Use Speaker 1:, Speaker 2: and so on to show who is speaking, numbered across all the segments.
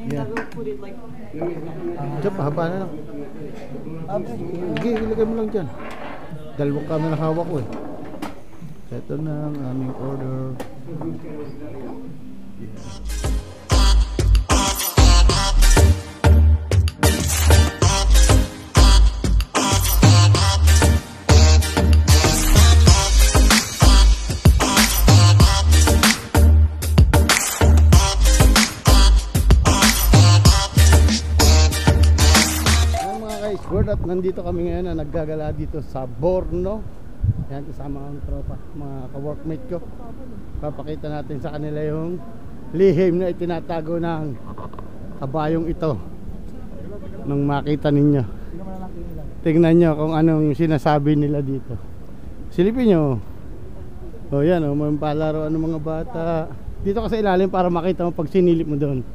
Speaker 1: Yeah. Put it like...
Speaker 2: Diyan, pahaba na lang. Sige, ilagay mo lang dyan. Dalawang camera hawak ko eh. Ito na ang aming order. At nandito kami ngayon na naggagala dito sa Borno. Yan, kasama ang tropa, mga ka-workmate ko. Papakita natin sa kanila yung lihim na itinatago ng kabayong ito. Nung makita ninyo, tingnan nyo kung anong sinasabi nila dito. Silipin nyo. O yan, o, may palaro ng mga bata. Dito ka sa ilalim para makita mo pag sinilip mo doon.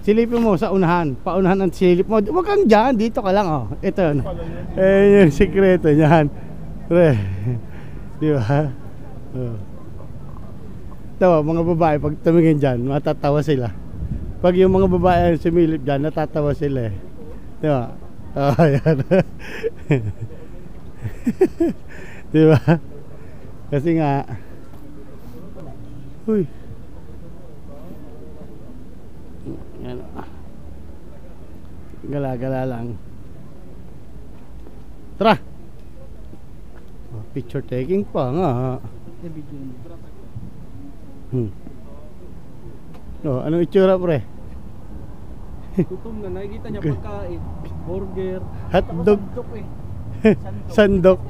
Speaker 2: Silipin mo sa unahan, paunahan ang silip mo. Huwag kang dyan, dito ka lang, oh. Ito yun. Eh, yung sikreto niyan. Pre, di ba? Oh. Ito, mga babae, pag tumingin dyan, matatawa sila. Pag yung mga babae ang sumilip dyan, natatawa sila eh. Di ba? Oh, yan. Di ba? Kasi nga, uy. Yan, gala-gala lang. Tara. Picture taking pa nga. No, anong itsura pre?
Speaker 1: Gutom na, nakikita niya pagkain. Burger.
Speaker 2: Hotdog.
Speaker 1: Sandok eh.
Speaker 2: Sandok.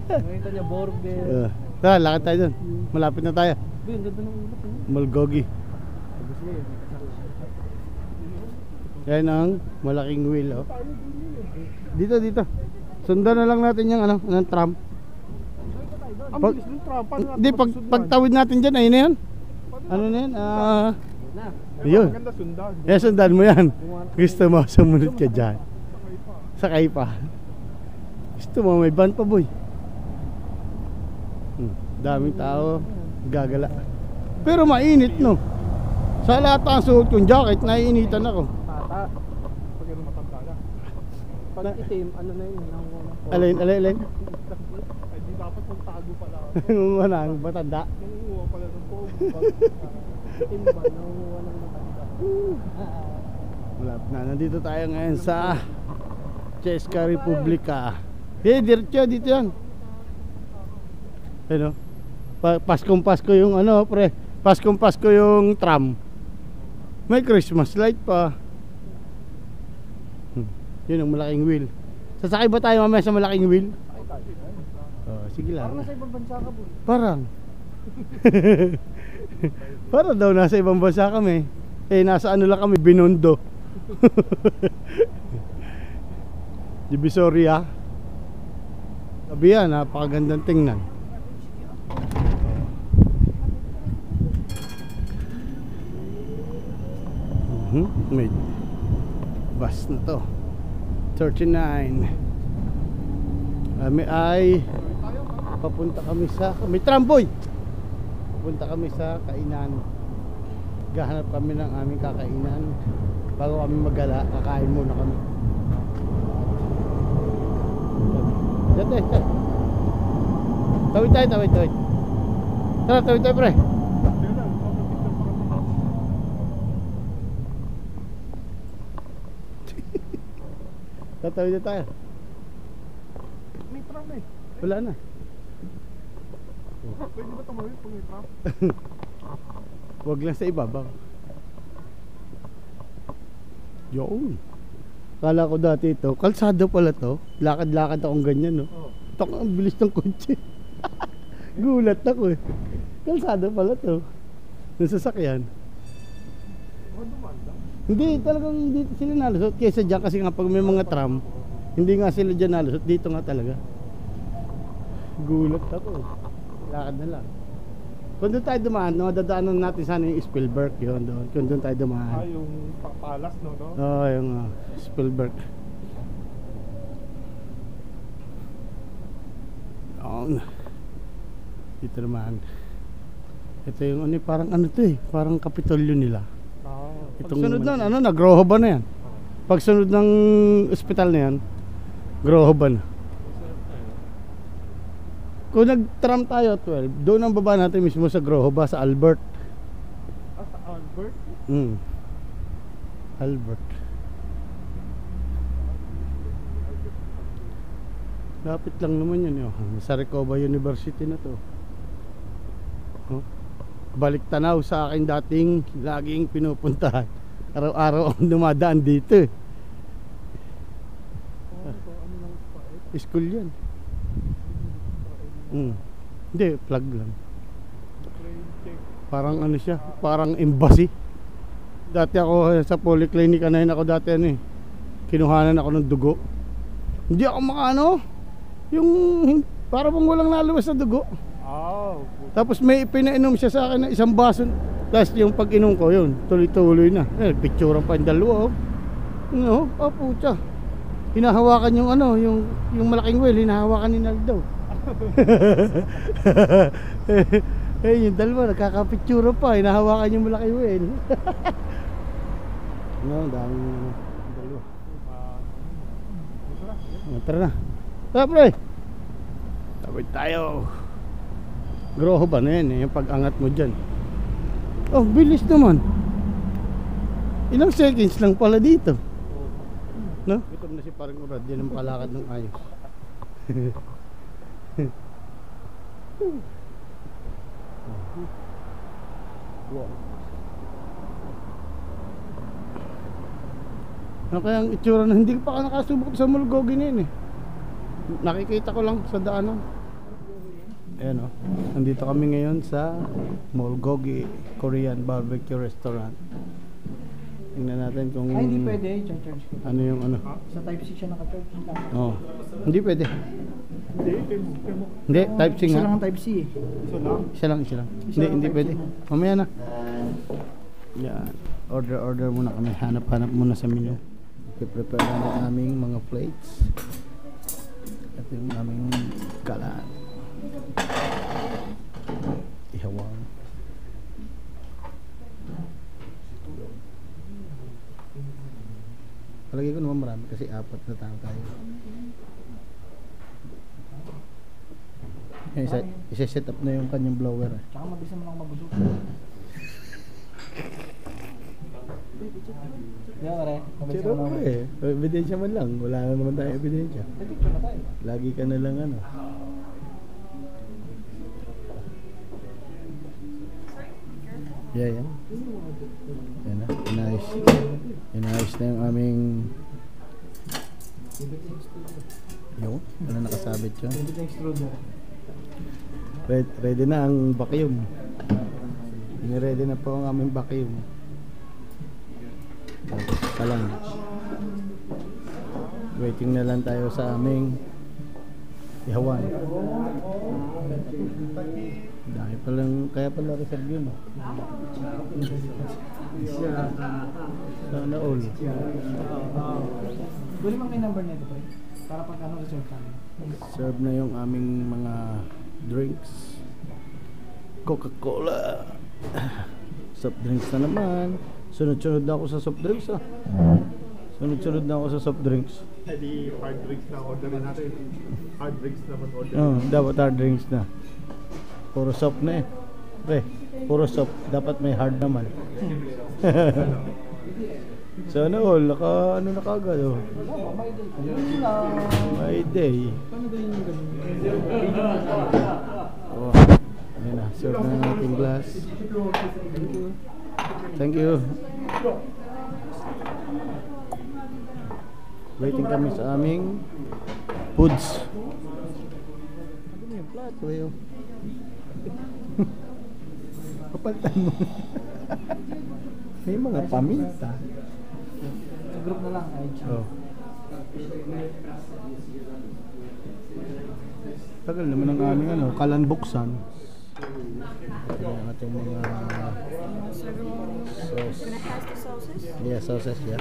Speaker 1: Nakikita niya burger.
Speaker 2: Tara, lakad tayo dun. Malapit na tayo.
Speaker 1: Ang ganda ng ulap.
Speaker 2: Mulgogi. Yan ang malaking wheel, oh. Dito, dito. Sundan na lang natin yung ano, ng tram.
Speaker 1: Ang bilis ng tram.
Speaker 2: Hindi, pagtawid natin dyan, ayun na yan. Ano na yan? Yun.
Speaker 1: Maganda sundan.
Speaker 2: Eh, sundan mo yan. Gusto mo, sumunod ka dyan. Sakay pa. Gusto mo, may van pa, boy. Daming tao, gagala. Pero mainit, no? Sa lahat ang suot kong jacket, naiinitan ako.
Speaker 1: Pag yung matanda na. Pag itim, ano na yun?
Speaker 2: Alin?
Speaker 1: Ay, di dapat magtago pala.
Speaker 2: Nangunguha na ang matanda.
Speaker 1: Nangunguha pala ng pogo. Itim ba? Nangunguha ng matanda.
Speaker 2: Malapit na. Nandito tayo ngayon sa Cheska Republika. Diretso dito yan. Ano? Paskong Pasko yung ano, pre. Paskong Pasko yung tram. May Christmas light pa. Yun ang malaking wheel. Sasakay ba tayo mamaya sa malaking wheel? Oh, sige lang.
Speaker 1: Parang nasa ibang bansa ka po.
Speaker 2: Parang. Para daw nasa ibang bansa kami. Eh nasa ano lang kami, Binondo. Divisoria. Sabi yan, napakagandang tingnan. May bus na to 39. Kami ay papunta kami sa may tramboy. Papunta kami sa kainan. Gahanap kami ng aming kakainan. Bago kami magala, kakain muna kami. Tawid tayo. Tara, tawid tayo pre. Tatawid na tayo.
Speaker 1: May tram eh.
Speaker 2: Wala na.
Speaker 1: Pwede ba tumawid pag may tram?
Speaker 2: Huwag lang sa ibabaw. Yun. Kala ko dati ito, kalsado pala to. Lakad-lakad akong ganyan, no? Tok, ang bilis ng kotse. Gulat ako eh. Kalsado pala to. Nasasakyan. Hindi, talagang dito sila nalusot. Kesa dyan, kasi nga pag may mga tram, hindi nga sila dyan nalusot. Dito nga talaga. Gulat ako. Lakad na lang. Kung doon tayo dumaan, dadaanan natin sana yung Spielberg yun doon. Kung doon tayo dumaan.
Speaker 1: Yung palas, no?
Speaker 2: Oo, yung Spielberg. Doon. Dito naman. Ito yung ano, parang ano to eh. Parang Kapitolyo nila. Pagsunod nun, ano na, Grohoban na yan. Pagsunod ng ospital na yan, Grohoban na. Kung nag-tram tayo 12, doon ang baba natin mismo sa Grohoba, sa Albert.
Speaker 1: Sa Albert?
Speaker 2: Albert. Lapit lang naman yun. Sa Recoba University na to. Balik tanaw sa akin dating laging pinupuntahan. Araw-araw ang dumadaan dito. School yan. Hindi, plug lang. Parang ano siya, parang embassy. Dati ako sa polyclinic na ako dati kinuhanan ako ng dugo. Hindi ako makano. Yung para bang walang naluwas na dugo. Tapos may pinainom siya sa akin ng isang baso. Tapos yung pag-inom ko yun, tuloy-tuloy na. Picturean pa yung dalawa. Pucha. Hinahawakan yung yung malaking whale, hinahawakan ni Naldo. Yung dalawa nagkakapicture pa, hinahawakan yung malaking whale. Daming dalawa. Tara na. Tara pre. Tawid tayo. Groho ba na yan yung pag-angat mo dyan. Bilis naman. Ilang seconds lang pala dito. No? Gutom na si parang urad. Yan ang palakad ng ayos. Wow. Ano kaya ang itsura na hindi pa ka nakasubok sa Mulgogi na yun Nakikita ko lang sa daanan. Ayan nandito kami ngayon sa Mulgogi Korean Barbecue Restaurant. Tingnan natin kung
Speaker 1: hindi pwede, charge ko.
Speaker 2: Ano yung
Speaker 1: Sa Type-C siya naka-charge.
Speaker 2: Hindi pwede. Hindi, Type-C nga.
Speaker 1: Isa lang ang Type-C
Speaker 2: Isa lang. Hindi pwede. Mamaya na. Yan. Order muna kami. Hanap muna sa menu. I-prepare na ng aming mga plates. Ito yung aming kalan. Ihawang. Palagi ko naman marami kasi 4 na tao tayo. Isa-set up na yung kanyang blower.
Speaker 1: Tsaka mabilis naman ako mabusog. Di ba pare? Mabilis
Speaker 2: Pero
Speaker 1: naman ako.
Speaker 2: ebidensya man lang. Wala na naman tayo ebidensya.
Speaker 1: Picture na tayo.
Speaker 2: Lagi ka na lang Yan. Yan na. Inayos na yung aming wala nakasabit yun. Ready na ang vacuum. Ready na po ang aming vacuum. Tapos waiting na lang tayo sa aming ihawan. Dahil palang, kaya pala reserve yun. Sana all.
Speaker 1: Pwede mang may number nito pre? Para pag reserve tayo.
Speaker 2: Serve na yung aming mga drinks. Coca-Cola. Soft drinks na naman. Sunod-sunod na ako sa soft drinks soft drinks.
Speaker 3: Hindi hard drinks na order natin. Hard drinks naman order.
Speaker 2: Dapat hard drinks na. Puro soft na Pre, puro soft. Dapat may hard naman. Sana all, ano na kagad My day. Ayun na, serve na ng ating glass. Thank you. Waiting kami sa aming foods. Ano yung plato yun? Papalitan mo. May mga paminta.
Speaker 1: Sa group na lang ay
Speaker 2: Tagal naman ang aming kalanbuksan. Ito yung ating mga sauce.
Speaker 4: Gonna pass the sauces?
Speaker 2: Yeah, sauces, yeah.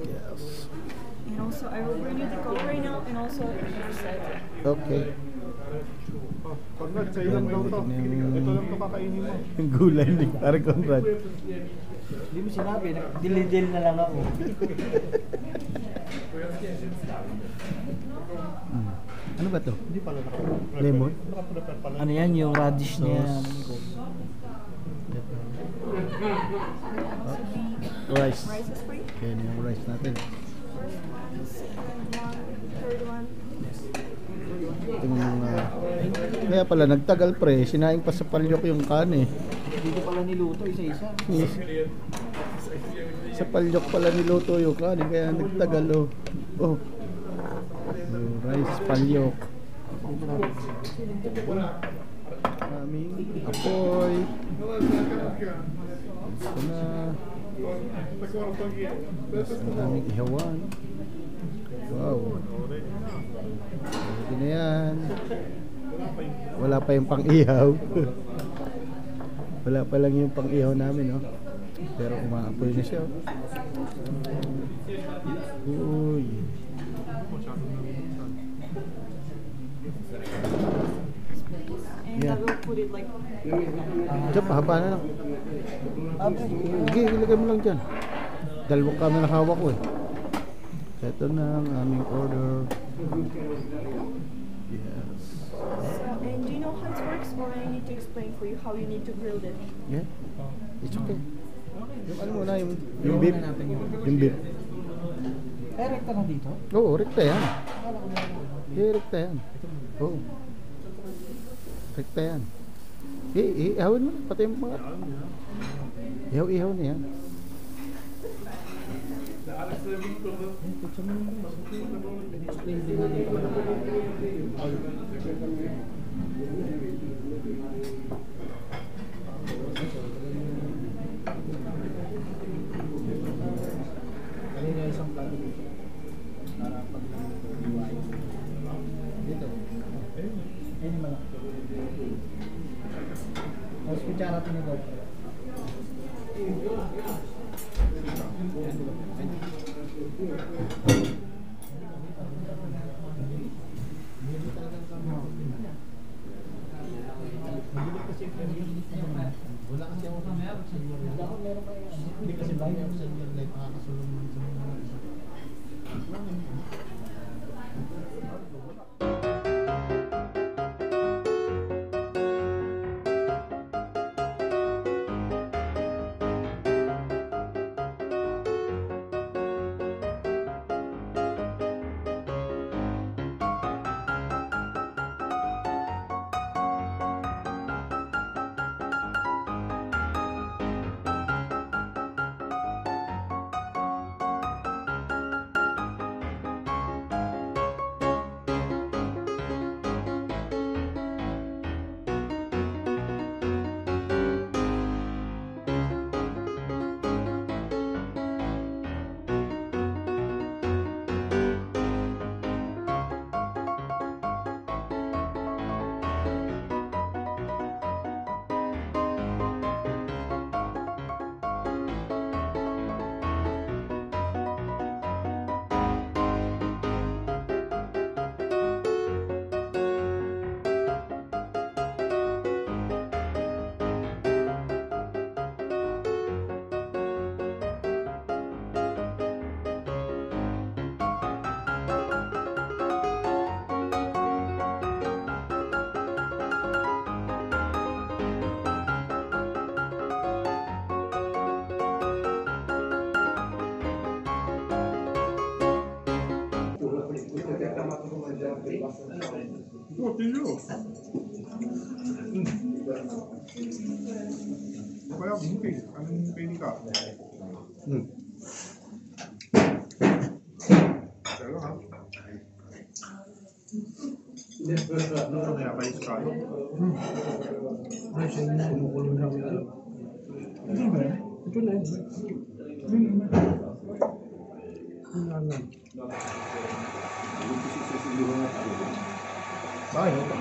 Speaker 2: Yes.
Speaker 4: And also, I will bring you the Coke right now, and also your set.
Speaker 2: Okay.
Speaker 3: Conrad, sa'yo lang daw to. Ito lang to kakainin mo.
Speaker 2: Yung gulay ni Pare Conrad.
Speaker 4: Hindi mo sinabi, dilidil na lang ako.
Speaker 2: Ano ba to?
Speaker 3: Hindi pala
Speaker 2: Lemon?
Speaker 3: naka-prepare pala.
Speaker 4: Ano yan, yung radish niya.
Speaker 2: Rice.
Speaker 5: Rices for you?
Speaker 2: Yan yung rice natin.
Speaker 5: First one, second one, third one.
Speaker 2: Itong, kaya pala nagtagal pre, sinaing pa sa palyok yung kan eh.
Speaker 4: Dito pala niluto, isa-isa.
Speaker 2: Sa palyok pala niluto yung kan eh, kaya nagtagal oh. Oh. Yung rice palyok. Aming apoy. Ito na. Ang aming ihawan. Wow. Ito na yan. Wala pa yung pang-ihaw. Wala pa lang yung pang-ihaw namin, no? Pero umaapoy na siya. Uy.
Speaker 5: And I will put it like
Speaker 2: Diyan, pahaba na lang. Sige, ilagay mo lang dyan. Dalawang camera hawak ko eh. Ito na ang aming order. Yes.
Speaker 5: and do you know how it works or I need to explain for you how you need to grill it?
Speaker 2: Yeah. It's okay. Yung ano muna, yung beef. Yung beef.
Speaker 4: Eh, rekta na dito?
Speaker 2: Oo, rekta yan. Rekta yan. Oo. Rekta yan. Ihawin mo na, pati yung mga. Ihaw na yan.
Speaker 4: Kanina isang plato dito. Para pag nang dito. Ayun malaki. Tapos kutsara tinagaw. Wala kasi ako sa meron sa inyo. Hindi kasi bayan ako sa inyo. Nakakasulong man sa mga
Speaker 3: What do you? Kaya mungkin, anong pili ka? Pero ha? Ano ito kaya kayo sa kalo?
Speaker 4: ay, siya yung kumukulong na ako. Hindi ba? Ito na yun.
Speaker 3: Bakit ito?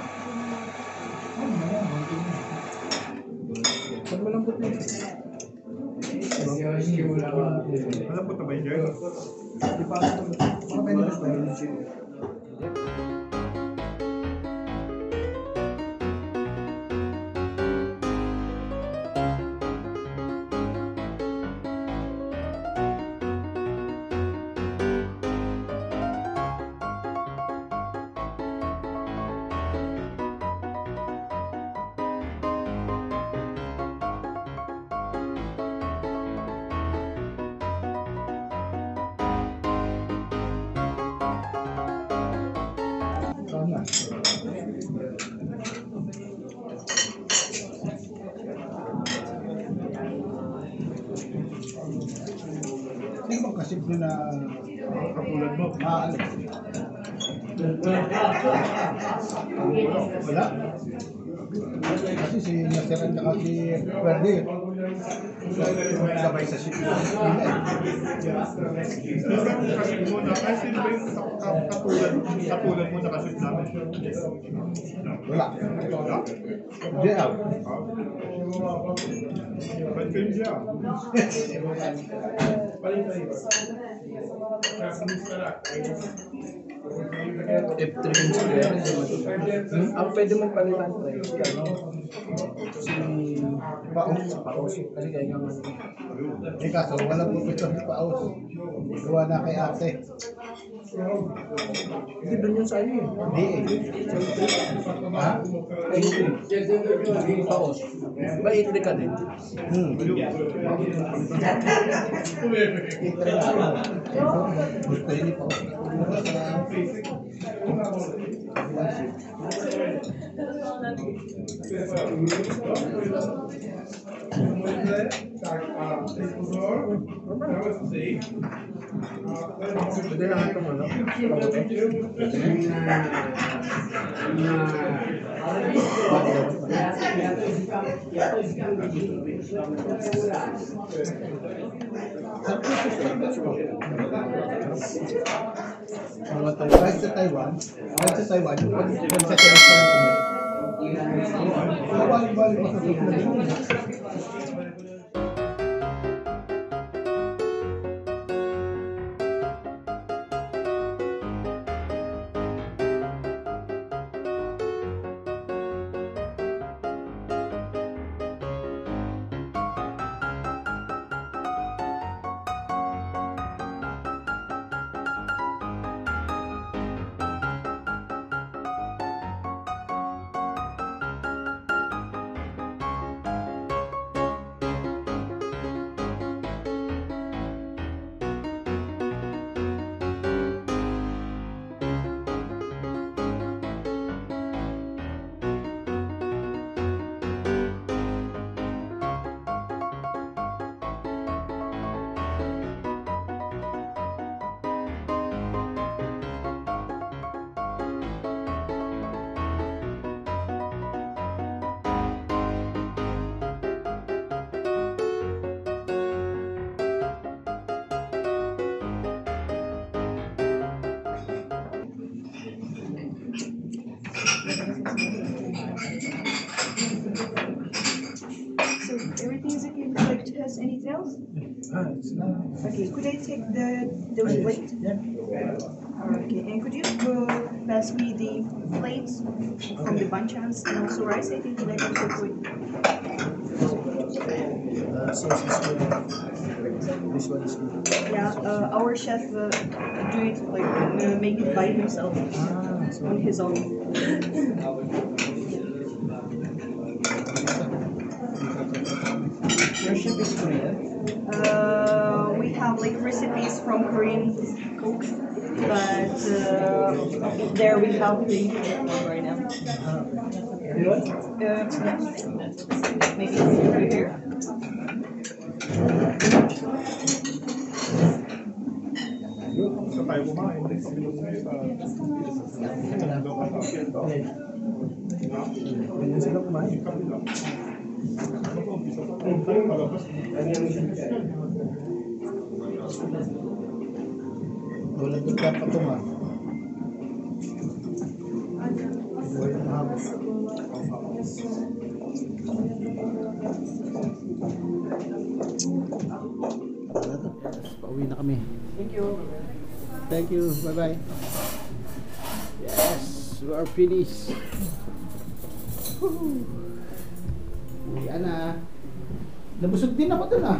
Speaker 4: Pag malambot na yun.
Speaker 3: Alam po ito ba yun, Jerry?
Speaker 4: Di pa ako. Baka pwede ba tayo? Hindi bang kasimple na
Speaker 3: Katulad mo.
Speaker 4: Wala. Kasi si Nasir at saka si Verde. Sabay sa city.
Speaker 3: Kasi mo na, ay sino ba yung katulad mo na kasi namin?
Speaker 4: Wala.
Speaker 3: Wala?
Speaker 4: JL.
Speaker 3: Ba't kayo siya?
Speaker 1: F3 yung square. Ang pwede mong palitan pre, si ano, si Paos. Kasi kaya nga ano.
Speaker 4: Eh kaso, wala po ito si Paos. Gawa na kay ate.
Speaker 1: Hindi doon yung sa ano eh.
Speaker 4: Hindi eh. Ha?
Speaker 1: Si Paos. Ba 8 ka din?
Speaker 4: Itre na. Gusto yun ni Paos.
Speaker 1: Pwede lang itong ano.
Speaker 4: Kahit sa Taiwan, yung pag-sa-select sa mga balik-balik pa sa
Speaker 5: So everything is okay. Would you like to test anything else? Okay, could I take those plates? Okay, and could you pass me the plates from the banchans and also rice? I think you like also put.
Speaker 1: This one is good.
Speaker 5: Yeah, our chef do it like make it by himself on his own.
Speaker 1: Your chef is Korean?
Speaker 5: We have like recipes from Korean cooks, but there we have the one right now. Yeah, maybe over here.
Speaker 3: Sa tayo kumain, kabilog na sa...
Speaker 1: Ganyan sila kumain.
Speaker 3: Kabilog. Mag-umpisa pa tayo palabas.
Speaker 4: Tulad ng kapatong Buhay ng hapos.
Speaker 2: Pauwi na kami.
Speaker 1: Thank you.
Speaker 2: Thank you. Bye-bye. Yes, we are finished. Yan na. Nabusog din ako dun ah.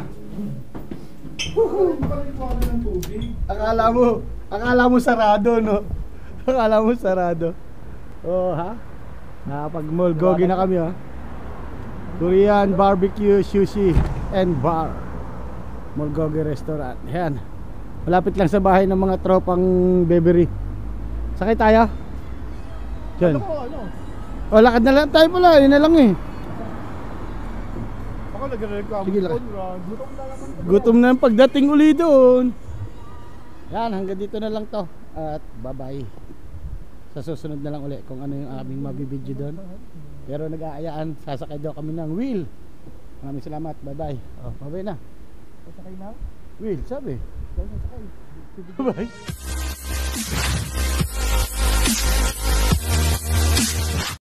Speaker 2: Akala mo sarado, no? Akala mo sarado. Oh, ha? Nakapag-mulgogi na kami, ha? Korean barbecue, sushi, and bar. Mulgogi restaurant. Ayan. Malapit lang sa bahay ng mga tropang Beverly. Sakay tayo? Diyan.
Speaker 3: Ano?
Speaker 2: O, lakad na lang tayo pala. Yun na lang eh.
Speaker 3: Baka nagreklamo
Speaker 2: Sige lang.
Speaker 3: Conrad. Gutom na naman.
Speaker 2: Gutom na ang pagdating uli doon. Yan, hanggang dito na lang to. At bye-bye. Sa susunod na lang uli kung ano yung aming mabibidyo doon. Pero nag-aayaan, sasakay daw kami ng wheel. Maraming salamat, bye-bye. Oh, bye-bye na.
Speaker 3: Pasakay na?
Speaker 2: Wheel, sabi. Bye-bye.